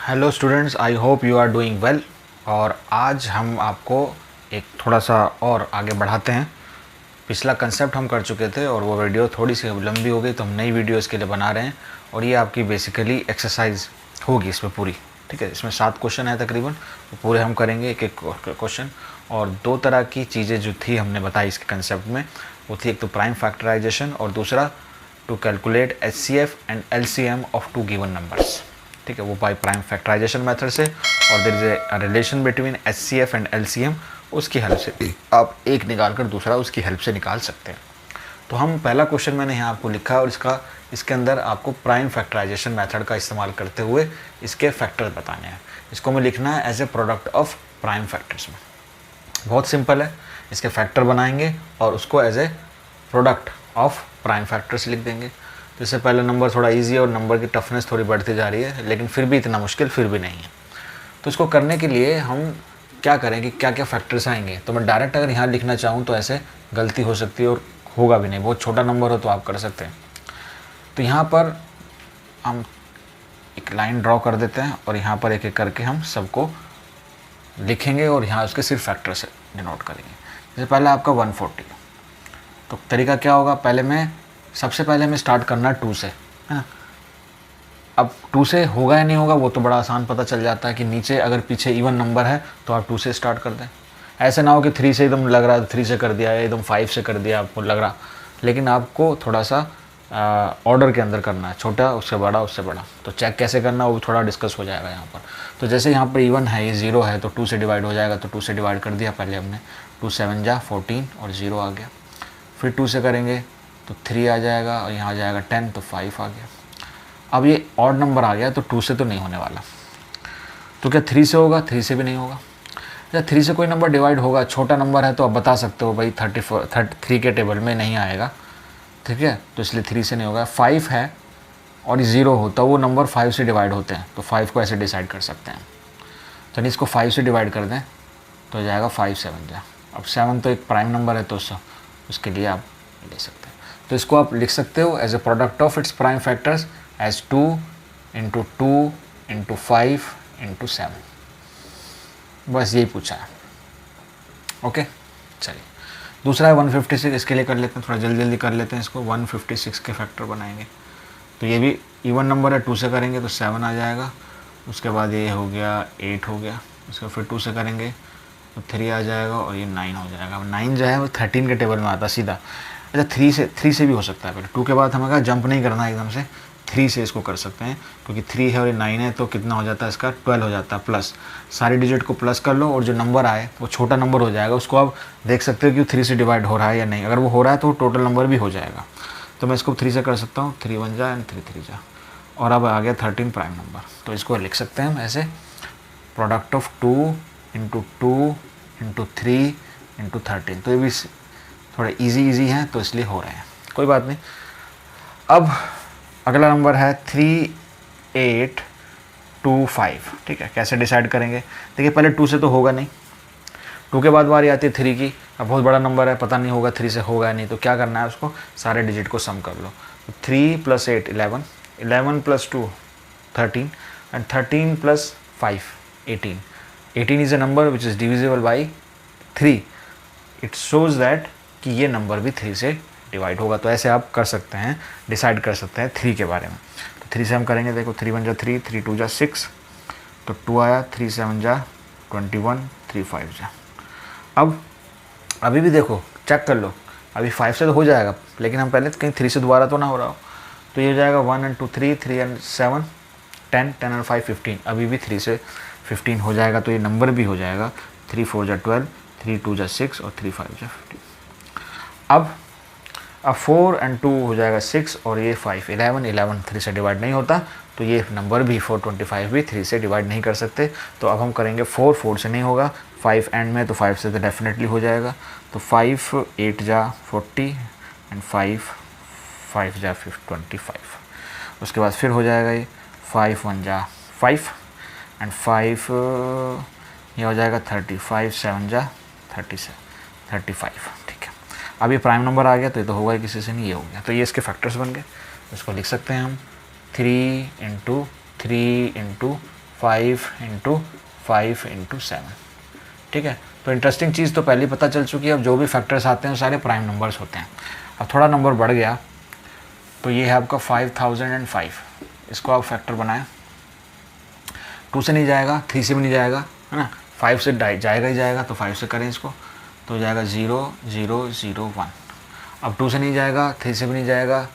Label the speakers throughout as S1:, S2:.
S1: Hello students, I hope you are doing well. और आज हम आपको एक थोड़ा सा और आगे बढ़ाते हैं। पिछला कंसेप्ट हम कर चुके थे और वो वीडियो थोड़ी सी लंबी हो गई, तो हम नई वीडियो इसके लिए बना रहे हैं। और ये आपकी बेसिकली एक्सरसाइज होगी इसमें पूरी, ठीक है। इसमें 7 क्वेश्चन है तकरीबन, तो पूरे हम करेंगे एक एक क्वेश्चन। और 2 तरह की चीज़ें जो थी हमने बताई इसके कंसेप्ट में, वो थी एक तो प्राइम फैक्टराइजेशन और दूसरा to calculate HCF and LCM of 2 given numbers, ठीक है। वो बाय प्राइम फैक्टराइजेशन मेथड से, और there is a relation between HCF and LCM, उसकी हेल्प से आप एक निकाल कर दूसरा उसकी हेल्प से निकाल सकते हैं। तो हम पहला क्वेश्चन मैंने यहाँ आपको लिखा है और इसके अंदर आपको प्राइम फैक्टराइजेशन मेथड का इस्तेमाल करते हुए इसके फैक्टर्स बताने हैं। इसको हमें लिखना है as a product of prime factors में। बहुत सिंपल है, इसके फैक्टर बनाएंगे और उसको as a product of prime factors लिख देंगे। तो इससे पहले नंबर थोड़ा इजी है और नंबर की टफनेस थोड़ी बढ़ती जा रही है, लेकिन फिर भी इतना मुश्किल फिर भी नहीं है। तो इसको करने के लिए हम क्या करें कि क्या क्या फैक्टर्स आएंगे। तो मैं डायरेक्ट अगर यहाँ लिखना चाहूँ तो ऐसे गलती हो सकती है और होगा भी नहीं, बहुत छोटा नंबर हो तो आप कर सकते हैं। तो यहाँ पर हम एक लाइन ड्रॉ कर देते हैं और यहाँ पर एक एक करके हम सबको लिखेंगे और यहाँ उसके सिर्फ फैक्टर से डिनोट करेंगे। जैसे पहले आपका 140, तो तरीका क्या होगा, सबसे पहले हमें स्टार्ट करना है 2 से, है ना। अब 2 से होगा या नहीं होगा वो तो बड़ा आसान पता चल जाता है कि नीचे अगर पीछे इवन नंबर है तो आप 2 से स्टार्ट कर दें। ऐसे ना हो कि 3 से एकदम लग रहा है 3 से कर दिया, एकदम 5 से कर दिया आपको लग रहा, लेकिन आपको थोड़ा सा ऑर्डर के अंदर करना है, छोटा उससे बड़ा उससे बड़ा। तो चेक कैसे करना वो थोड़ा डिस्कस हो जाएगा यहाँ पर। तो जैसे यहाँ पर इवन है, ये 0 है तो 2 से डिवाइड हो जाएगा, तो 2 से डिवाइड कर दिया पहले हमने, 2 7 जा 14 और 0 आ गया। फिर 2 से करेंगे तो 3 आ जाएगा और यहाँ आ जाएगा 10, तो 5 आ गया। अब ये ऑड नंबर आ गया तो 2 से तो नहीं होने वाला, तो क्या 3 से होगा? 3 से भी नहीं होगा। या 3 से कोई नंबर डिवाइड होगा, छोटा नंबर है तो आप बता सकते हो भाई 33 के टेबल में नहीं आएगा, ठीक है, तो इसलिए 3 से नहीं होगा। 5 है और 0 हो तो वो नंबर 5 से डिवाइड होते हैं, तो 5 को ऐसे डिसाइड कर सकते हैं। तो नहीं, इसको 5 से डिवाइड कर दें तो हो जाएगा 5 7 जा। अब 7 तो एक प्राइम नंबर है तो उसके लिए आप ले सकते हैं। तो इसको आप लिख सकते हो as a product of its prime factors as 2 × 2 × 5 × 7। बस यही पूछा है। ओके, चलिए दूसरा है 156। इसके लिए कर लेते हैं, थोड़ा जल्दी कर लेते हैं इसको। 156 के फैक्टर बनाएंगे। तो ये भी इवन नंबर है, 2 से करेंगे तो 7 आ जाएगा। उसके बाद ये हो गया 8 हो गया। उसके फिर 2 से करेंगे तो 3 आ जाएगा और ये 9 हो जाएगा। 9 जो है वो 13 के टेबल में आता सीधा। अच्छा, 3 से भी हो सकता है। पहले 2 के बाद हमें कहा जंप नहीं करना एकदम से, 3 से इसको कर सकते हैं, क्योंकि 3 है और ये 9 है तो कितना हो जाता है इसका 12 हो जाता है प्लस। सारी डिजिट को प्लस कर लो और जो नंबर आए वो छोटा नंबर हो जाएगा, उसको आप देख सकते हो कि 3 से डिवाइड हो रहा है या नहीं। अगर वो हो रहा है तो टोटल नंबर भी हो जाएगा। तो मैं इसको 3 से कर सकता हूँ, 3 1 जा एंड 3 3 जा। और अब आ गया 13 प्राइम नंबर। तो इसको लिख सकते हैं हम ऐसे, प्रोडक्ट ऑफ 2 × 2 × 3 × 13। तो ये भी थोड़े इजी हैं तो इसलिए हो रहे हैं, कोई बात नहीं। अब अगला नंबर है 3825, ठीक है। कैसे डिसाइड करेंगे? देखिए पहले 2 से तो होगा नहीं, 2 के बाद बारी आती है 3 की। अब बहुत बड़ा नंबर है, पता नहीं होगा 3 से होगा या नहीं, तो क्या करना है, उसको सारे डिजिट को सम कर लो। तो 3 + 8 11, 11 + 2 13 and 13 + 5 18। 18 is a number which is divisible by 3। It shows that कि ये नंबर भी 3 से डिवाइड होगा। तो ऐसे आप कर सकते हैं, डिसाइड कर सकते हैं 3 के बारे में। तो 3 से हम करेंगे, देखो 3 1 जा 3, 3 2 जा 6, तो 2 आया, 3 7 जा 21, 3 5 जा। अब अभी भी देखो चेक कर लो, अभी 5 से तो हो जाएगा, लेकिन हम पहले कहीं 3 से दोबारा तो ना हो रहा हो। तो ये हो जाएगा 1 and 2 3, 3 and 7 10, 10 and 5 15। अभी भी 3 से 15 हो जाएगा, तो ये नंबर भी हो जाएगा 3 4 जा 12, 3 2 जा 6 और 3 5 जा 15। अब 4 and 2 हो जाएगा 6 और ये 5 11, 11 3 से डिवाइड नहीं होता, तो ये नंबर भी 425 भी 3 से डिवाइड नहीं कर सकते। तो अब हम करेंगे 4 से नहीं होगा, 5 एंड में, तो 5 से तो डेफिनेटली हो जाएगा। तो 5 8 जा 40 एंड 5 5 जा 25। उसके बाद फिर हो जाएगा ये 5 1 जा 5 एंड 5 ये हो जाएगा 30, 5 7 जा 35, ठीक है। अब ये प्राइम नंबर आ गया तो ये तो होगा ही किसी से नहीं, ये हो गया। तो ये इसके फैक्टर्स बन गए। इसको लिख सकते हैं हम 3 × 3 × 5 इंटू 5 इंटू 7। ठीक है, तो इंटरेस्टिंग चीज़ तो पहले पता चल चुकी है। अब जो भी फैक्टर्स आते हैं सारे प्राइम नंबर्स होते हैं। अब थोड़ा नंबर बढ़ गया तो ये है आपका 5005। इसको आप फैक्टर बनाएं, 2 से नहीं जाएगा, 3 से भी नहीं जाएगा, है ना, 5 से जाएगा ही जाएगा, तो 5 से करें इसको, तो हो जाएगा 0001। अब 2 से नहीं जाएगा, 3 से भी नहीं जाएगा,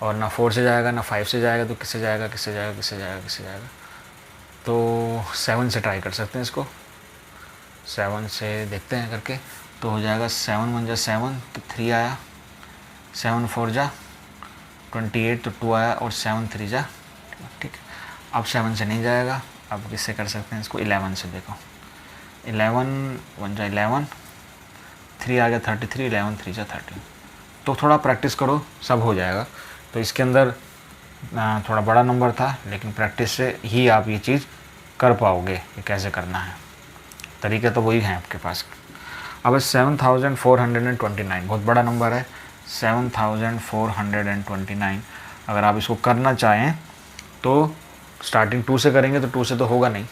S1: और ना 4 से जाएगा, ना 5 से जाएगा, तो किससे जाएगा, किससे जाएगा, किससे जाएगा, किससे जाएगा, तो 7 से ट्राई कर सकते हैं इसको। 7 से देखते हैं करके, तो हो जाएगा 7 1 जा 7, तो 3 आया, 7 4 जा 28, तो 2 आया, और 7 3 जा, ठीक। अब 7 से नहीं जाएगा, अब किससे कर सकते हैं इसको, 11 से। देखो 11 1 जा 11, 3 आ गया 33, 11 3 जा 13। तो थोड़ा प्रैक्टिस करो, सब हो जाएगा। तो इसके अंदर थोड़ा बड़ा नंबर था, लेकिन प्रैक्टिस से ही आप ये चीज़ कर पाओगे कि कैसे करना है। तरीके तो वही हैं आपके पास। अब 7429 बहुत बड़ा नंबर है, 7429। अगर आप इसको करना चाहें तो स्टार्टिंग 2 से करेंगे, तो 2 से तो होगा नहीं।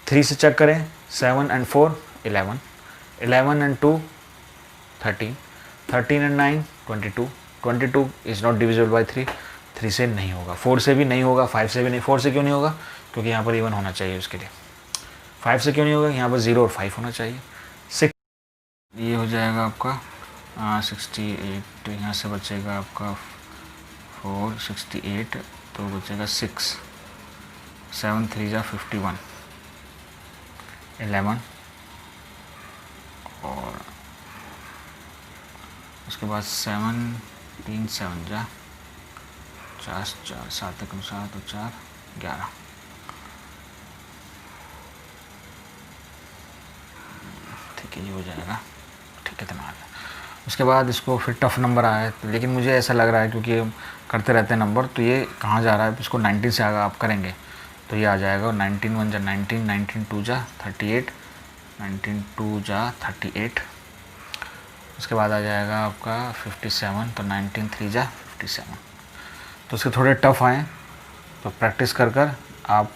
S1: 3 से चेक करें, 7 and 4 11, 11 and 2 13, 13 and 9 22, 22 is not divisible by 3, 3 से नहीं होगा, 4 से भी नहीं होगा, 5 से भी नहीं। 4 से क्यों नहीं होगा, क्योंकि यहाँ पर इवन होना चाहिए उसके लिए। 5 से क्यों नहीं होगा, यहाँ पर 0 और 5 होना चाहिए। 6 ये हो जाएगा आपका 68, तो यहाँ से बचेगा आपका 4 68, तो बचेगा 6, 7 3 जा 51, 11, और उसके बाद 7 3 7 जा 4 4 7 1 7 और 4 11। ठीक है, ये हो जाएगा। ठीक है, इतना। उसके बाद इसको फिर टफ नंबर आया है, तो लेकिन मुझे ऐसा लग रहा है क्योंकि हम करते रहते हैं नंबर, तो ये कहाँ जा रहा है, इसको 19 से आगे आप करेंगे तो ये आ जाएगा 19 1 जा 19, 19 2 जा 38, 19 2 जा 38। उसके बाद आ जाएगा आपका 57, तो 19 3 जा 57। तो उसके थोड़े टफ आए, तो प्रैक्टिस कर कर आप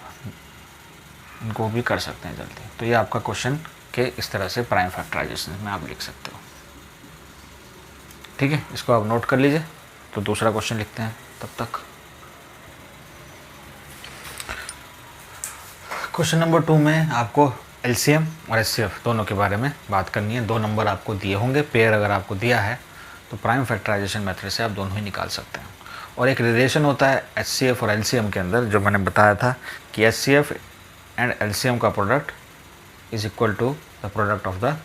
S1: इनको भी कर सकते हैं जल्दी। तो ये आपका क्वेश्चन के इस तरह से प्राइम फैक्टराइजेशन में आप लिख सकते हो। ठीक है, इसको आप नोट कर लीजिए। तो दूसरा क्वेश्चन लिखते हैं तब तक। क्वेश्चन नंबर 2 में आपको एलसीएम और एचसीएफ दोनों के बारे में बात करनी है। 2 नंबर आपको दिए होंगे, पेयर अगर आपको दिया है तो प्राइम फैक्टराइजेशन मेथड से आप दोनों ही निकाल सकते हैं। और एक रिलेशन होता है एचसीएफ और एलसीएम के अंदर, जो मैंने बताया था कि एचसीएफ एंड एलसीएम का product is equal to the product of the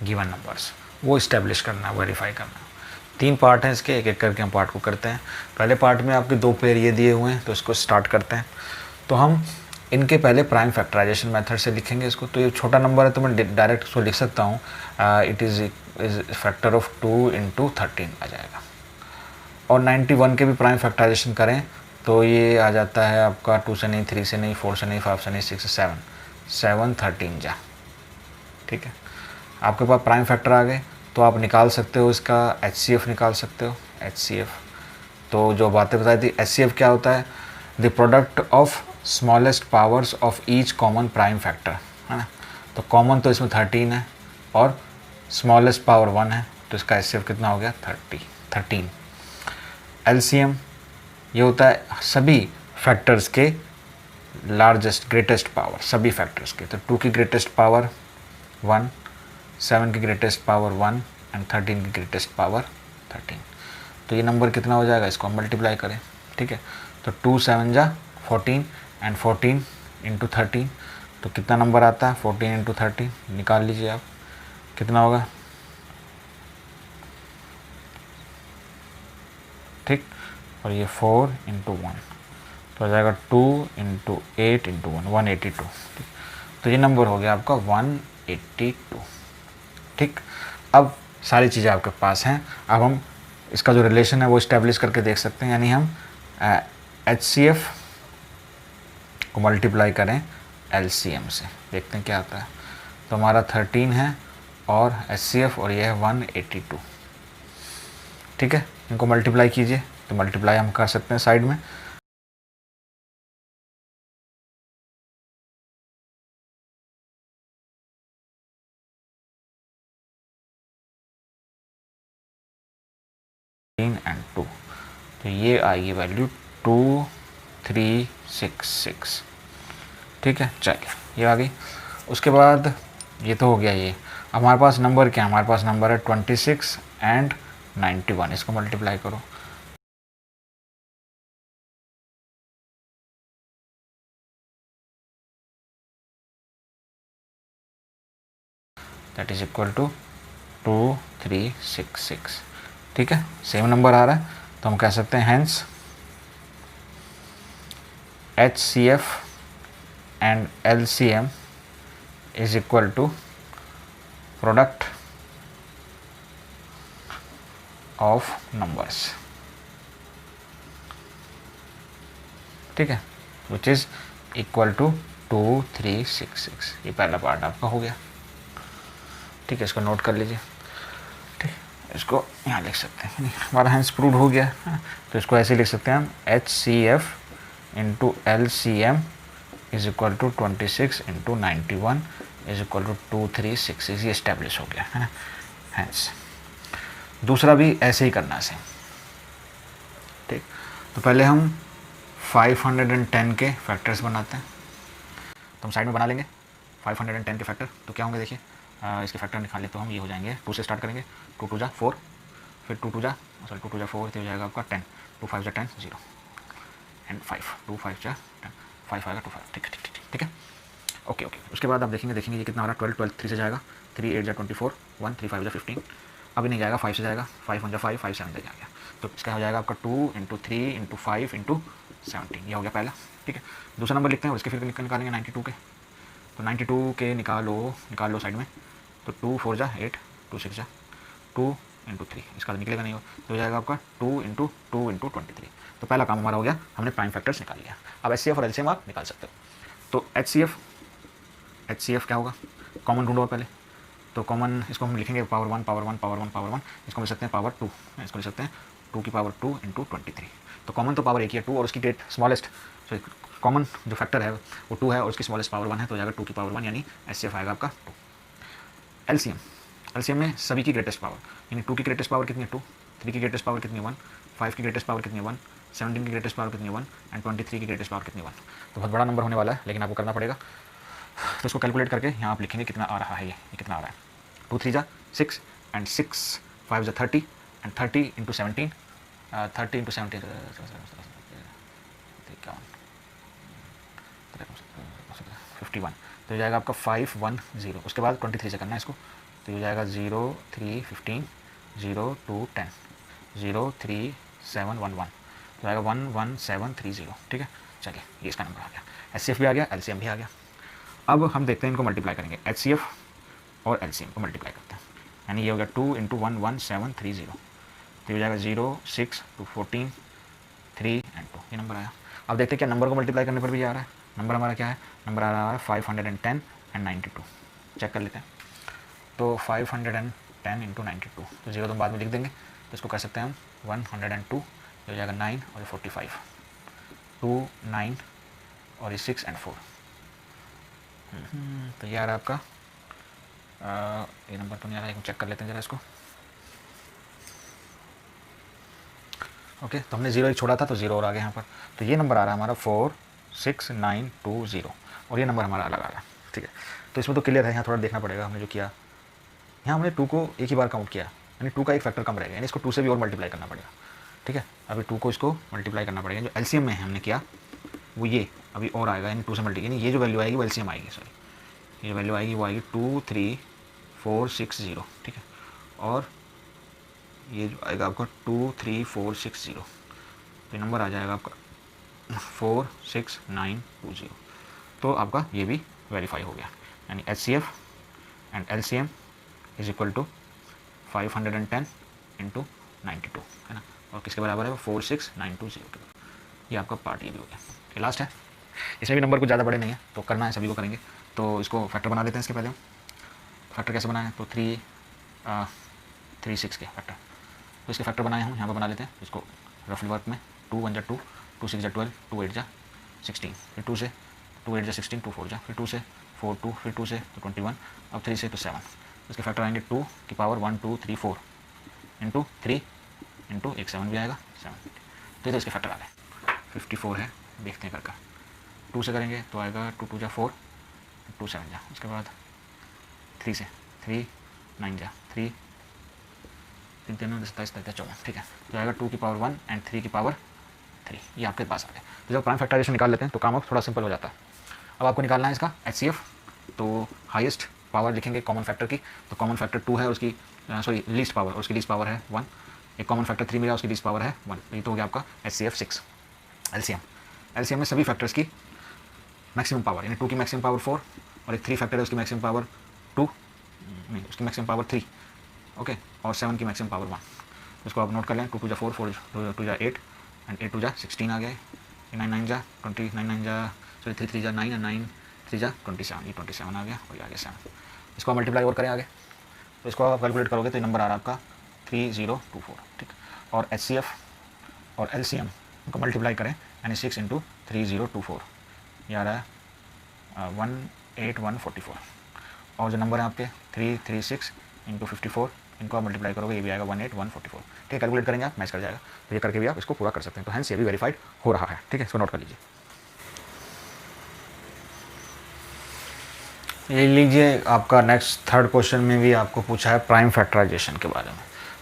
S1: given numbers. वो इस्टेब्लिश करना, वेरीफाई करना। 3 पार्ट हैं इसके, एक एक करके हम पार्ट को करते हैं। पहले पार्ट में आपके 2 पेयर ये दिए हुए हैं, तो इसको स्टार्ट करते हैं। तो हम इनके पहले प्राइम फैक्टराइजेशन मेथड से लिखेंगे इसको। तो ये छोटा नंबर है तो मैं डायरेक्ट इसको लिख सकता हूँ, it is factor of 2 into 13 आ जाएगा। और 91 के भी प्राइम फैक्टराइजेशन करें तो ये आ जाता है आपका 2 से नहीं, 3 से नहीं, 4 से नहीं, 5 से नहीं, 6 से 7, 7 13 जा। ठीक है, आपके पास प्राइम फैक्टर आ गए तो आप निकाल सकते हो इसका एचसीएफ निकाल सकते हो। एचसीएफ तो जो बातें बताई थी, एचसीएफ क्या होता है, the product of smallest powers of each common prime factor, है ना। तो कॉमन तो इसमें 13 है और स्मॉलेस्ट पावर 1 है, तो इसका एचसीएफ कितना हो गया 13। एलसीएम ये होता है सभी फैक्टर्स के लार्जेस्ट ग्रेटेस्ट पावर, सभी फैक्टर्स के। तो 2 की ग्रेटेस्ट पावर 1, 7 की ग्रेटेस्ट पावर 1 एंड 13 की ग्रेटेस्ट पावर 13। तो ये नंबर कितना हो जाएगा, इसको हम मल्टीप्लाई करें। ठीक है, तो 2 7 जा 14 एंड 14 इंटू 13, तो कितना नंबर आता है 14 इंटू 13, निकाल लीजिए आप कितना होगा। ठीक, और ये 4 इंटू 1 तो हो जाएगा 2 इंटू 8 इंटू 1, 182। ठीक, तो ये नंबर हो गया आपका 182। ठीक, अब सारी चीज़ें आपके पास हैं। अब हम इसका जो रिलेशन है वो इस्टेब्लिश करके देख सकते हैं, यानी हम एचसीएफ को मल्टीप्लाई करें एलसीएम से, देखते हैं क्या आता है। तो हमारा 13 है और एचसीएफ और ये है 182। ठीक है, इनको मल्टीप्लाई कीजिए, तो मल्टीप्लाई हम कर सकते हैं साइड में। तो ये आएगी वैल्यू 2366। ठीक है, चलिए ये आ गई। उसके बाद ये तो हो गया ये। अब हमारे पास नंबर क्या है, हमारे पास नंबर है 26 एंड 91। इसको मल्टीप्लाई करो। That is equal to 2366। ठीक है, सेम नंबर आ रहा है, तो हम कह सकते हैं hence HCF and LCM is equal to product of numbers. ठीक है, विच इज इक्वल टू 2366। ये पहला पार्ट आपका हो गया। ठीक है, इसको नोट कर लीजिए। ठीक, इसको यहाँ लिख सकते हैं, हमारा हैंस प्रूव हो गया है। तो इसको ऐसे लिख सकते हैं हम HCF into LCM is equal to 26 into 91 is equal to 2366। ये इस्टेब्लिश हो गया है ना हैंस। दूसरा भी ऐसे ही करना है। ठीक, तो पहले हम 510 के फैक्टर्स बनाते हैं। तो हम साइड में बना लेंगे 510 के फैक्टर। तो क्या होंगे देखिए, इसके फैक्टर निकाले तो हम ये हो जाएंगे, 2 से स्टार्ट करेंगे, 2 2 जा 4, फिर 2 2 जा 4, तो हो जाएगा आपका 10, 2 5 जा 10, 0 एंड 5, 2 5 जा 10, 5 आएगा 2 5। ठीक है, ठीक ठीक ठीक है, ओके ओके। उसके बाद आप देखेंगे ये कितना हो रहा है, 12 12 3 से जाएगा, 3 8 जा 24, 1 3 5 जा 15, अभी नहीं जाएगा, 5 से जाएगा, 5 1 जा 5, 5 7 जा गया। तो इसका हो जाएगा आपका 2 इंटू 3 इंटू 5 इंटू 17। ये हो गया पहला। ठीक है, दूसरा नंबर लिखते हैं, उसके फिर निकालेंगे 92 के। तो 92 के निकाल लो साइड में। तो 2 4 जा 8, 2 6 जा 2 इंटू 3, इसका निकलेगा नहीं हो, तो हो जाएगा आपका 2 इंटू 23। तो पहला काम हमारा हो गया, हमने प्राइम फैक्टर्स निकाल लिया। अब HCF और LCM आप निकाल सकते हो। तो HCF क्या होगा, कॉमन ढूंढो पहले। तो कॉमन इसको हम लिखेंगे पावर 1 पावर 1 पावर 1 पावर 1, इसको लिख सकते हैं पावर 2, इसको लिख सकते हैं 2 की पावर 2 इंटू 23। तो कॉमन तो पावर एक ही है 2, और उसकी ग्रेट स्मॉलेस्ट, सॉरी कॉमन जो फैक्टर है वो 2 है और उसकी स्मॉलेस्ट पावर 1 है, तो हो जाएगा 2 की पावर 1, यानी HCF आएगा आपका 2। LCM में सभी की ग्रेटेस्ट पावर, यानी 2 की ग्रेटेस्ट पावर कितनी है 2, 3 की ग्रेटेस्ट पावर कितनी है 1, 5 की ग्रेटेस्ट पावर कितनी है 1, 17 की ग्रेटेस्ट पावर कितनी है 1 एंड 23 की ग्रेटेस्ट पावर कितनी है 1। तो बहुत बड़ा नंबर होने वाला है, लेकिन आपको करना पड़ेगा। तो इसको कैलकुलेट करके यहाँ आप लिखेंगे कितना आ रहा है, ये कितना आ रहा है। 2 3 जा 6 एंड 6 5 जा 30 एंड 30 इंटू 17, 30 इंटू 17 51, तो हो जाएगा आपका 510। उसके बाद 23 से करना है इसको, तो ये हो जाएगा 0 3 15 0 2 10 0 3 7 1 1, तो आएगा 11730। ठीक है, चलिए ये इसका नंबर आ गया। HCF भी आ गया, LCM भी आ गया। अब हम देखते हैं इनको मल्टीप्लाई करेंगे, HCF और LCM को मल्टीप्लाई करते हैं, यानी ये हो गया 2 इंटू 11730, तो ये हो जाएगा 0 6 2 14 3 एंड 2, ये नंबर आया। अब देखते हैं क्या नंबर को मल्टीप्लाई करने पर भी आ रहा है। नंबर हमारा क्या है, नंबर आ रहा है 510 एंड 92। चेक कर लेते हैं। तो 510 इंटू 92, तो 0 तो बाद में लिख देंगे, तो इसको कह सकते हैं हम 102, ये हो जाएगा 9 और ये 45, 2 9 और ये 6 एंड 4। तो ये आ रहा है आपका, ये नंबर तो नहीं आ रहा है, चेक कर लेते हैं ज़रा इसको। ओके, तो हमने 0 एक छोड़ा था, तो 0 और आ गया यहाँ पर। तो ये नंबर आ रहा है हमारा 46920, और ये नंबर हमारा अलग आ रहा है। ठीक है, तो इसमें तो क्लियर है, यहाँ थोड़ा देखना पड़ेगा हमने जो किया। यहाँ हमने 2 को एक ही बार काउंट किया, यानी 2 का एक फैक्टर कम रहेगा, यानी इसको 2 से भी और मल्टीप्लाई करना पड़ेगा। ठीक है, अभी 2 को इसको मल्टीप्लाई करना पड़ेगा। जो LCM में हमने किया वो ये अभी और आएगा, यानी 2 से मल्टीप्लाई, यानी ये जो वैल्यू आएगी वो LCM आएगी, सॉरी ये जो वैल्यू आएगी वो आएगी 23460। ठीक है, और ये जो आएगा आपका 23460, तो नंबर आ जाएगा आपका 46920। तो आपका ये भी वेरीफाई हो गया, यानी HCF and LCM is equal to 510 into 92, है ना, और किसके बराबर है, 46920 के। ये आपका पार्ट ये भी हो गया। ये लास्ट है, इसमें भी नंबर कुछ ज़्यादा बड़े नहीं है, तो करना है सभी को करेंगे। तो इसको फैक्टर बना देते हैं। इसके पहले फैक्टर कैसे बनाए, तो 3 6 के फैक्टर, तो इसके फैक्टर बनाए हम यहाँ पर बना लेते हैं। इसको रफली वर्क में 2 1 जा 2, 2 6 जा 12, 2 8 जा 16, फिर 2 से 2 8 जा 16, 2 4 जा, फिर 2 से 4 2, फिर 2 से तो 21, अब 3 से तो 7। इसके फैक्टर आएंगे 2 की पावर 1 2 3 4 इंटू 3 इंटू एक 7 भी आएगा 7, तो ये इसके फैक्टर आ गए। 54 है, देखते हैं कर 2 से करेंगे तो आएगा 2 2 जा 4, 2 7 जा, उसके बाद 3 से 3 9 जा 3 3 3 9 27 14, ठीक है। तो आएगा 2 की पावर 1 एंड 3 की पावर 3, ये आपके पास आ गया। तो जब प्राइम फैक्टराइजेशन निकाल लेते हैं तो काम अब थोड़ा सिंपल हो जाता है। अब आपको निकालना है इसका HCF, तो हाईएस्ट पावर लिखेंगे कॉमन फैक्टर की, तो कॉमन फैक्टर 2 है, उसकी लीस्ट पावर, उसकी लीस्ट पावर है 1। एक कॉमन फैक्टर 3 मिला, उसकी लीस्ट पावर है 1, तो ये तो हो गया आपका HCF 6। LCM में सभी फैक्टर्स की मैक्सिमम पावर, यानी 2 की मैक्सिमम पावर 4 और एक 3 फैक्टर है उसकी मैक्सिमम पावर 2, नहीं उसकी मैक्सिमम पावर 3, ओके, और 7 की मैक्सिमम पावर 1। उसको आप नोट कर लें, 2 2 जा 4, 4 2 जा 8 एंड 8 2 जा 16 आ गया, 9 9 जा 20, 9 9 जा 3 3 जा 9 एंड 9 3 जा 27, ये 27 आ गया और ये आ गया 7। इसको आप मल्टीप्लाई और करें आगे, तो इसको आप कैलकुलेट करोगे तो ये नंबर आ रहा है आपका 3024, ठीक। और HCF और LCM को मल्टीप्लाई करें यानी 6 × 3024, ये आ रहा है 18144। और जो नंबर है आपके 336 × 54, इनको आप मल्टीप्लाई करोगे, ये भी आएगा 18144, ठीक है। कैलकुलेट करेंगे आप, मैच कर जाएगा, तो ये करके भी आप इसको पूरा कर सकते हैं। तो हैंस ये भी वेरीफाइड हो रहा है, ठीक है, इसको नोट कर लीजिए। ये लीजिए आपका नेक्स्ट थर्ड क्वेश्चन में भी आपको पूछा है प्राइम फैक्टराइजेशन के बारे में,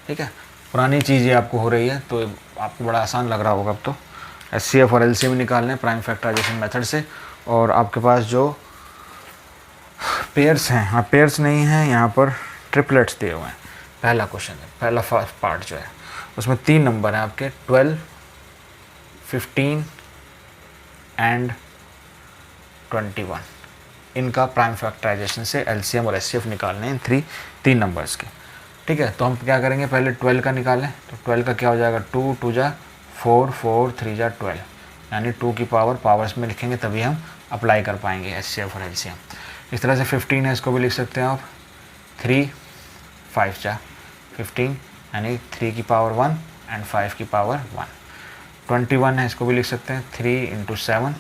S1: ठीक है। पुरानी चीज़ें आपको हो रही है तो आपको बड़ा आसान लग रहा होगा अब तो। HCF और LCM निकालने प्राइम फैक्टराइजेशन मेथड से, और आपके पास जो पेयर्स हैं, हाँ पेयर्स नहीं हैं, यहाँ पर ट्रिपलेट्स दिए हुए हैं। पहला क्वेश्चन है, पहला फर्स्ट पार्ट जो है उसमें 3 नंबर हैं आपके 12, 15 एंड 21। इनका प्राइम फैक्टराइजेशन से LCM और HCF निकालने हैं 3 नंबर्स के, ठीक है। तो हम क्या करेंगे, पहले 12 का निकालें, तो 12 का क्या हो जाएगा, 2 2 जा 4 4 3 जा 12, यानी 2 की पावर्स में लिखेंगे तभी हम अप्लाई कर पाएंगे HCF और LCM। इस तरह से 15 है, इसको भी लिख सकते हैं आप 3 5 जा 15, यानी 3 की पावर 1 एंड 5 की पावर 1। 21 है, इसको भी लिख सकते हैं 3 × 7,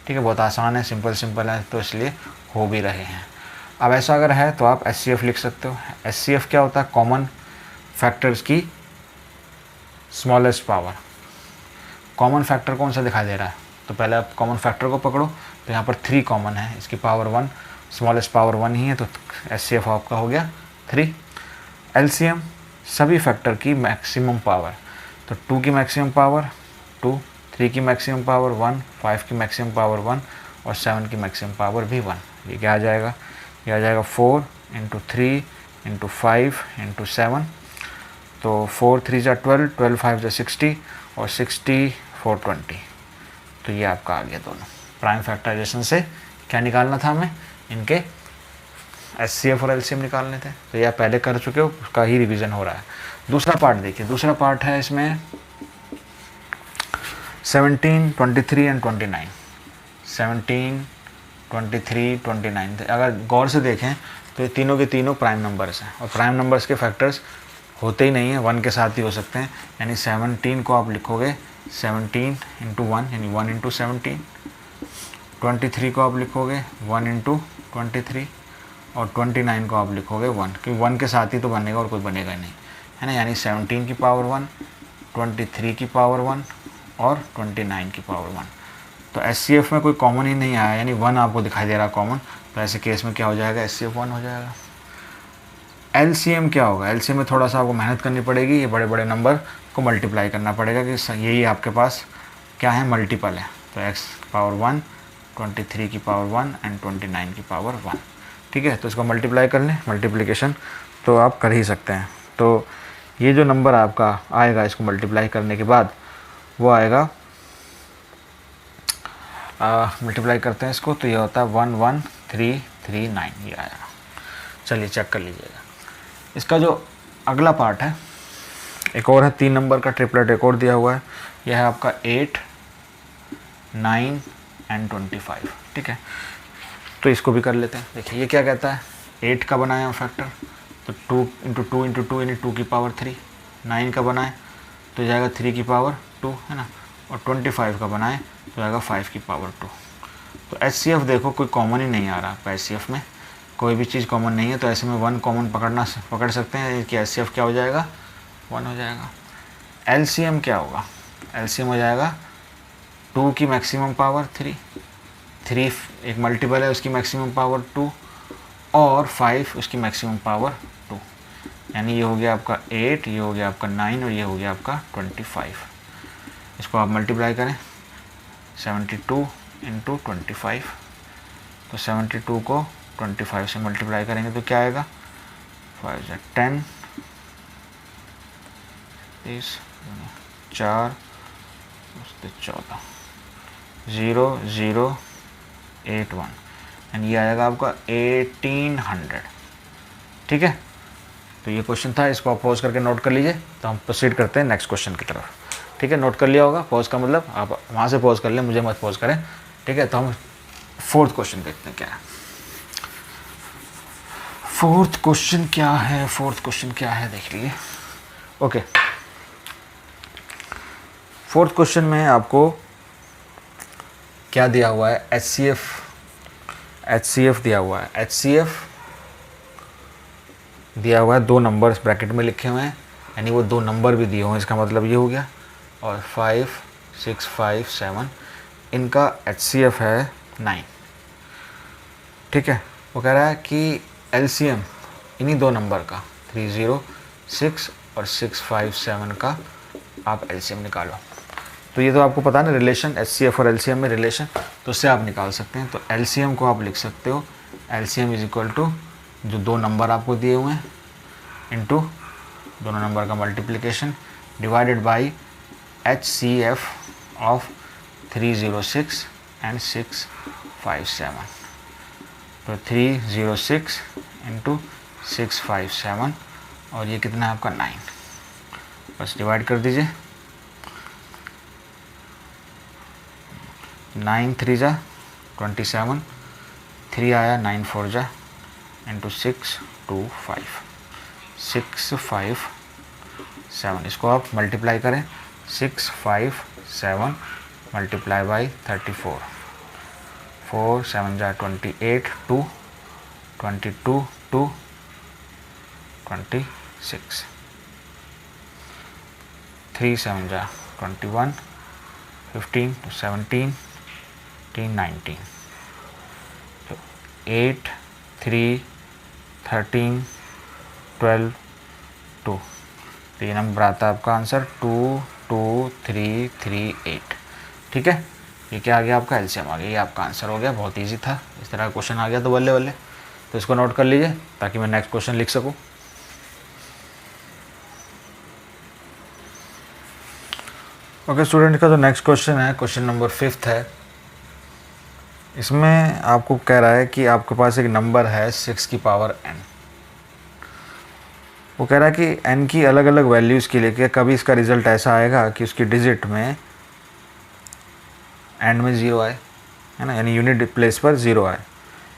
S1: ठीक है, बहुत आसान है, सिंपल है, तो इसलिए हो भी रहे हैं। अब ऐसा अगर है तो आप HCF लिख सकते हो। HCF क्या होता है, कॉमन फैक्टर्स की स्मॉलेस्ट पावर। कॉमन फैक्टर कौन सा दिखाई दे रहा है, तो पहले आप कॉमन फैक्टर को पकड़ो, तो यहाँ पर 3 कॉमन है, इसकी पावर 1, स्मॉलेस्ट पावर 1 ही है, तो HCF आपका हो गया 3। LCM सभी फैक्टर की मैक्सिमम पावर, तो 2 की मैक्सिमम पावर 2, 3 की मैक्सिमम पावर 1, 5 की मैक्सिमम पावर 1 और 7 की मैक्सिमम पावर भी 1। ये क्या आ जाएगा, ये आ जाएगा 4 × 3 × 5 × 7, तो 4 3 जा 12, 12 5 जा 60 और 60 4 20, तो ये आपका आ गया दोनों। प्राइम फैक्टराइजेशन से क्या निकालना था हमें, इनके HCF और LCM निकालने थे, तो ये आप पहले कर चुके हो, उसका ही रिवीजन हो रहा है। दूसरा पार्ट देखिए, दूसरा पार्ट है इसमें 17 23 एंड 29। 17 23 29, अगर गौर से देखें तो ये तीनों के तीनों प्राइम नंबर्स हैं, और प्राइम नंबर्स के फैक्टर्स होते ही नहीं हैं, 1 के साथ ही हो सकते हैं। यानी 17 को आप लिखोगे 17 × 1 यानी 1 × 17, 23 को आप लिखोगे 1 × 23 और 29 को आप लिखोगे 1, क्योंकि 1 के साथ ही तो बनेगा और कोई बनेगा ही नहीं, है ना। यानी 17 की पावर 1, 23 की पावर 1 और 29 की पावर 1। तो HCF में कोई कॉमन ही नहीं आया, यानी 1 आपको दिखाई दे रहा कॉमन, तो ऐसे केस में क्या हो जाएगा, HCF 1 हो जाएगा। LCM क्या होगा, LCM में थोड़ा सा आपको मेहनत करनी पड़ेगी, ये बड़े बड़े नंबर को मल्टीप्लाई करना पड़ेगा कि यही आपके पास क्या है, मल्टीपल है। तो x पावर 1, 23 की पावर 1 एंड 29 की पावर 1, ठीक है। तो इसको मल्टीप्लाई कर लें, मल्टीप्लिकेशन तो आप कर ही सकते हैं। तो ये जो नंबर आपका आएगा, इसको मल्टीप्लाई करने के बाद वो आएगा, मल्टीप्लाई करते हैं इसको, तो ये होता है 11339, ये आएगा। चलिए चेक कर लीजिएगा। इसका जो अगला पार्ट है, एक और है 3 नंबर का ट्रिपलेट, एक और दिया हुआ है, यह है आपका 8 9 एंड 25, ठीक है। तो इसको भी कर लेते हैं। देखिए ये क्या कहता है, 8 का बनाया फैक्टर, तो 2 × 2 × 2 यानी 2 की पावर 3। 9 का बनाए तो जाएगा 3 की पावर 2, है ना। और 25 का बनाए तो जाएगा 5 की पावर 2। तो HCF देखो कोई कॉमन ही नहीं आ रहा, HCF में कोई भी चीज़ कॉमन नहीं है, तो ऐसे में 1 कॉमन पकड़ सकते हैं कि HCF क्या हो जाएगा, 1 हो जाएगा। LCM क्या होगा, एलसीएम हो जाएगा 2 की मैक्सिमम पावर 3, 3 एक मल्टीपल है उसकी मैक्सिमम पावर 2 और 5 उसकी मैक्सिमम पावर 2, यानी ये हो गया आपका 8, ये हो गया आपका 9 और ये हो गया आपका 25। इसको आप मल्टीप्लाई करें 72 इंटू 25, तो 72 को 25 से मल्टीप्लाई करेंगे तो क्या आएगा 5 10, 30, 4 14, 0081 एंड ये आएगा आपका 1800। ठीक है, तो ये क्वेश्चन था, इसको आप पॉज करके नोट कर लीजिए। तो हम प्रोसीड करते हैं नेक्स्ट क्वेश्चन की तरफ। ठीक है, नोट कर लिया होगा, पॉज का मतलब आप वहाँ से पॉज कर लें, मुझे मत पॉज करें। ठीक है, तो हम फोर्थ क्वेश्चन देखते हैं क्या है। फोर्थ क्वेश्चन क्या है देख लीजिए। ओके, फोर्थ क्वेश्चन में आपको क्या दिया हुआ है, HCF दिया हुआ है। HCF दिया हुआ है, 2 नंबर्स ब्रैकेट में लिखे हुए हैं, यानी वो 2 नंबर भी दिए हुए हैं, इसका मतलब ये हो गया। और 5 6 5 7 इनका HCF है 9। ठीक है, वो कह रहा है कि LCM इन्हीं 2 नंबर का 306 और 657 का आप LCM निकालो। तो ये तो आपको पता है ना रिलेशन, HCF और LCM में रिलेशन, तो उससे आप निकाल सकते हैं। तो LCM को आप लिख सकते हो, LCM इज इक्वल टू जो 2 नंबर आपको दिए हुए हैं इंटू दोनों नंबर का multiplication divided by HCF of 306 and 657। तो 306 इंटू 657 और ये कितना है आपका 9, बस डिवाइड कर दीजिए। 9 3 जा 27, 3 आया 9 4 जा इंटू 657, इसको आप मल्टीप्लाई करें 657 मल्टीप्लाई बाई 34, 4 7 जा 28, 2 22 2 26, 3 7 जा 21, 15 to 17 19, तो 8 3 13 12 2, तो ये नंबर आता है आपका आंसर 22338। ठीक है, ये क्या आ गया आपका LCM आ गया, ये आपका आंसर हो गया। बहुत इजी था, इस तरह का क्वेश्चन आ गया तो बल्ले बल्ले। तो इसको नोट कर लीजिए ताकि मैं नेक्स्ट क्वेश्चन लिख सकूं। ओके स्टूडेंट, का जो नेक्स्ट क्वेश्चन है, क्वेश्चन नंबर 5 है। इसमें आपको कह रहा है कि आपके पास एक नंबर है 6 की पावर n। वो कह रहा है कि n की अलग अलग वैल्यूज़ के लिए क्या कभी इसका रिज़ल्ट ऐसा आएगा कि उसकी डिजिट में एंड में 0 आए, है ना, यानी यूनिट प्लेस पर 0 आए।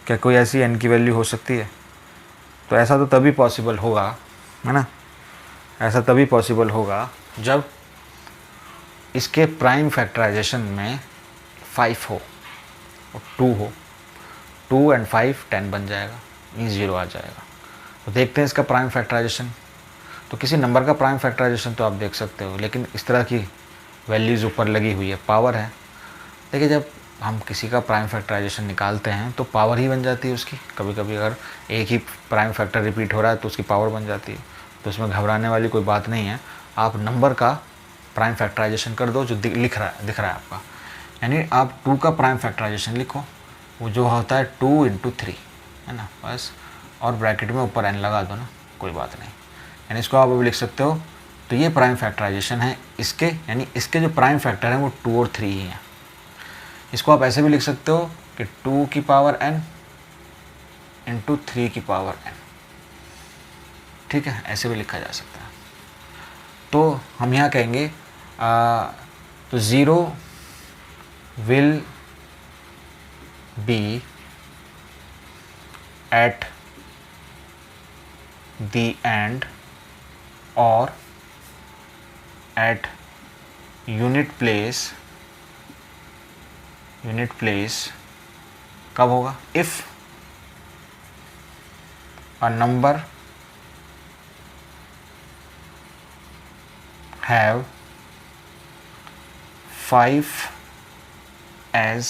S1: क्या कोई ऐसी n की वैल्यू हो सकती है? तो ऐसा तो तभी पॉसिबल होगा, है ना, ऐसा तभी पॉसिबल होगा जब इसके प्राइम फैक्टराइजेशन में 5 हो और 2 हो। 2 and 5 10 बन जाएगा, ये 0 आ जाएगा। तो देखते हैं इसका प्राइम फैक्टराइजेशन। तो किसी नंबर का प्राइम फैक्टराइजेशन तो आप देख सकते हो, लेकिन इस तरह की वैल्यूज़ ऊपर लगी हुई है, पावर है। देखिए, जब हम किसी का प्राइम फैक्टराइजेशन निकालते हैं तो पावर ही बन जाती है उसकी। कभी कभी अगर एक ही प्राइम फैक्टर रिपीट हो रहा है तो उसकी पावर बन जाती है। तो इसमें घबराने वाली कोई बात नहीं है। आप नंबर का प्राइम फैक्टराइजेशन कर दो जो दिख रहा है आपका, यानी आप 2 का प्राइम फैक्टराइजेशन लिखो, वो जो होता है 2 into 3, है ना, बस, और ब्रैकेट में ऊपर n लगा दो ना, कोई बात नहीं। यानी इसको आप अभी लिख सकते हो। तो ये प्राइम फैक्टराइजेशन है इसके, यानी इसके जो प्राइम फैक्टर हैं वो 2 और 3 ही हैं। इसको आप ऐसे भी लिख सकते हो कि 2 की पावर n इंटू 3 की पावर n। ठीक है, ऐसे भी लिखा जा सकता है। तो हम यहाँ कहेंगे तो 0 will be at the end or at unit place कब होगा? if a number have 5 as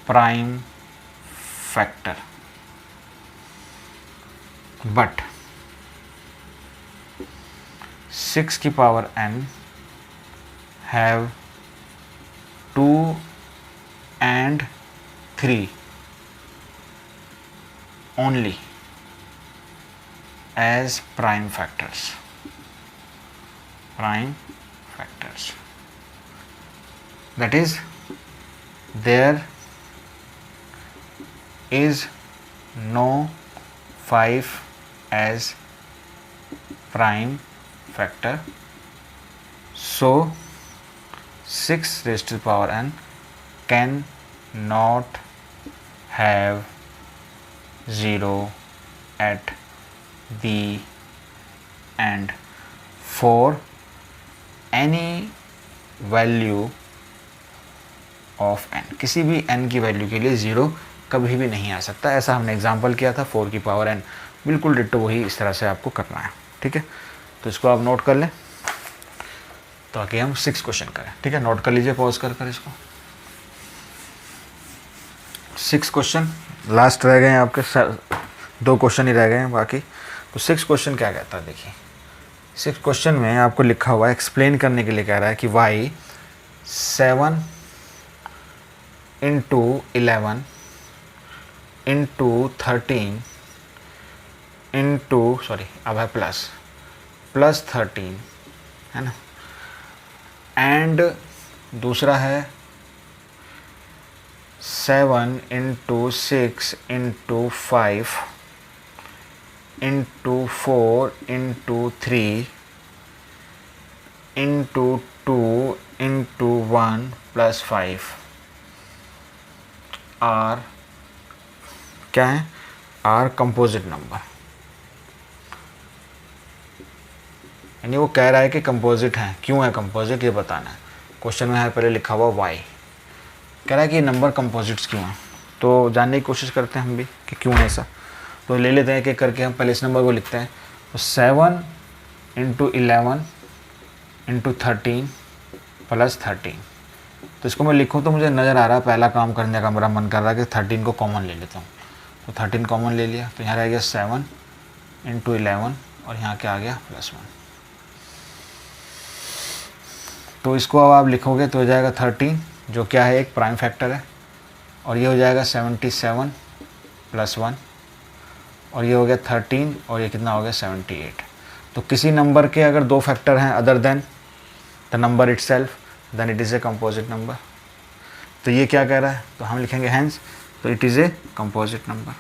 S1: prime factor, but 6 की power n have 2 and 3 only as prime factors. That is, there is no 5 as prime factor, so 6 raised to the power n can not have 0 at the end for any value of n. किसी भी n की value के लिए 0 कभी भी नहीं आ सकता। ऐसा हमने एग्जाम्पल किया था 4 की पावर n, बिल्कुल डिट्टो वही इस तरह से आपको करना है। ठीक है, तो इसको आप नोट कर लें ताकि हम 6 क्वेश्चन करें। ठीक है, नोट कर लीजिए पॉज कर इसको। 6 क्वेश्चन लास्ट रह गए हैं आपके, 2 क्वेश्चन ही रह गए हैं बाकी। तो 6 क्वेश्चन क्या कहता है देखिए, 6 क्वेश्चन में आपको लिखा हुआ है, एक्सप्लेन करने के लिए कह रहा है कि वाई 7 इंटू 11 इंटू 13 इंटू अब है प्लस 13 है ना, एंड दूसरा है 7 into 6 into 5 into 4 into 3 into 2 into 1 plus 5 are क्या है, आर कंपोजिट नंबर। यानी वो कह रहा है कि कंपोजिट है, क्यों है कंपोजिट ये बताना है। क्वेश्चन में है पहले लिखा हुआ वाई, कह रहा है कि ये नंबर कंपोजिट्स क्यों हैं, तो जानने की कोशिश करते हैं हम भी कि क्यों है ऐसा। तो ले लेते हैं कि करके हम पहले इस नंबर को लिखते हैं। तो 7 इंटू 11 इंटू 13 प्लस 13, तो इसको मैं लिखूँ तो मुझे नज़र आ रहा है पहला काम करने का मेरा मन कर रहा है कि 13 को कॉमन ले लेता हूँ। तो 13 कॉमन ले लिया, तो यहाँ रह गया 7 इंटू 11 और यहाँ क्या आ गया +1। तो इसको अब आप लिखोगे तो हो जाएगा 13, जो क्या है एक प्राइम फैक्टर है, और ये हो जाएगा 77 + 1, और ये हो गया 13, और ये कितना हो गया 78। तो किसी नंबर के अगर 2 फैक्टर हैं other than the number itself, then it is a composite number. तो ये क्या कह रहा है, तो हम लिखेंगे हैंस, तो it is a composite number.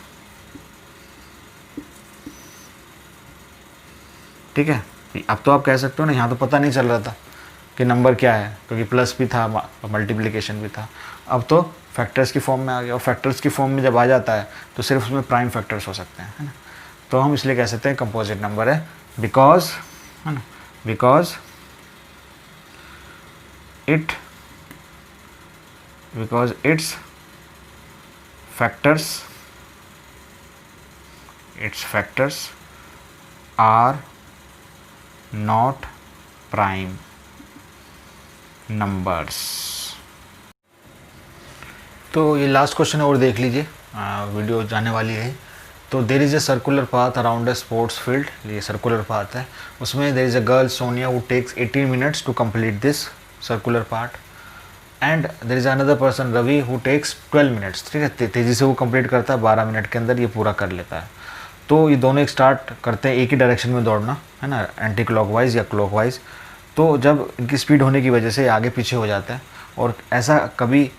S1: ठीक है, अब तो आप कह सकते हो ना, यहाँ तो पता नहीं चल रहा था कि नंबर क्या है, क्योंकि प्लस भी था मल्टीप्लिकेशन भी था। अब तो फैक्टर्स की फॉर्म में आ गया, और फैक्टर्स की फॉर्म में जब आ जाता है तो सिर्फ उसमें प्राइम फैक्टर्स हो सकते हैं, है ना। तो हम इसलिए कह सकते हैं कंपोजिट नंबर है, बिकॉज है ना, because its factors are not prime numbers. तो ये लास्ट क्वेश्चन और देख लीजिए, वीडियो जाने वाली है। तो there is a circular path around a sports field, ये सर्कुलर पाथ है, उसमें there is a girl Sonia who takes 18 minutes to complete this circular part, and there is another person Ravi who takes 12 minutes. ठीक है, तेज़ी से वो complete करता है, 12 मिनट के अंदर ये पूरा कर लेता है। तो ये दोनों एक स्टार्ट करते हैं एक ही डायरेक्शन में दौड़ना, है ना, एंटी क्लॉकवाइज या क्लॉकवाइज। तो जब इनकी स्पीड होने की वजह से आगे पीछे हो जाता है, और ऐसा कभी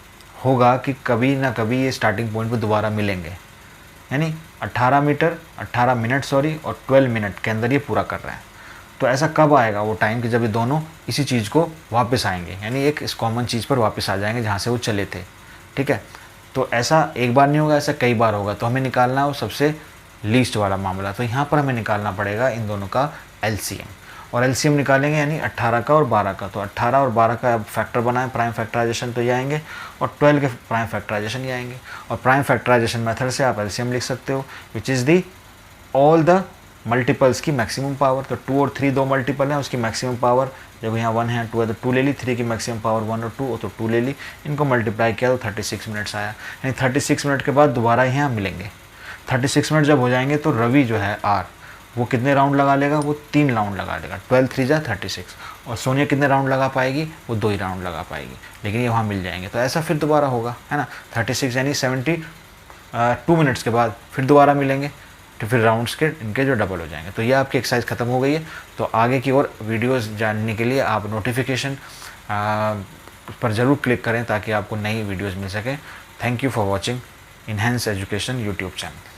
S1: होगा कि कभी ना कभी ये स्टार्टिंग पॉइंट पे दोबारा मिलेंगे, यानी 18 मिनट और 12 मिनट के अंदर ये पूरा कर रहे हैं। तो ऐसा कब आएगा वो टाइम कि जब ये दोनों इसी चीज़ को वापस आएंगे, यानी एक इस कॉमन चीज़ पर वापस आ जाएंगे जहाँ से वो चले थे। ठीक है, तो ऐसा एक बार नहीं होगा, ऐसा कई बार होगा। तो हमें निकालना है वो सबसे लीस्ट वाला मामला। तो यहाँ पर हमें निकालना पड़ेगा इन दोनों का एलसीएम, और एलसीएम निकालेंगे यानी 18 का और 12 का। तो 18 और 12 का फैक्टर बनाएं प्राइम फैक्टराइजेशन, तो ये आएंगे, और 12 के प्राइम फैक्टराइजेशन ये आएंगे। और प्राइम फैक्टराइजेशन मेथड से आप एलसीएम लिख सकते हो, which is the all the multiples की मैक्सिमम पावर। तो 2 और 3 दो मल्टीपल हैं, उसकी मैक्सिमम पावर जब यहाँ 1 है 2 है तो 2 ले ली, 3 की मैक्सिमम पावर 1 और 2 हो तो 2 ले ली, इनको मल्टीप्लाई किया तो 36 मिनट्स आया। यानी 36 मिनट के बाद दोबारा यहाँ मिलेंगे। 36 मिनट जब हो जाएंगे तो रवि जो है आर वो कितने राउंड लगा लेगा, वो 3 राउंड लगा लेगा, 12 3 जा 36। और सोनिया कितने राउंड लगा पाएगी, वो 2 ही राउंड लगा पाएगी, लेकिन ये वहाँ मिल जाएंगे। तो ऐसा फिर दोबारा होगा, है ना। 36 यानी 72 मिनट्स के बाद फिर दोबारा मिलेंगे, तो फिर राउंड्स के इनके जो डबल हो जाएंगे। तो ये आपकी एक्सरसाइज ख़त्म हो गई है। तो आगे की और वीडियोस जानने के लिए आप नोटिफिकेशन पर ज़रूर क्लिक करें ताकि आपको नई वीडियोस मिल सकें। Thank you for watching enhance education YouTube channel.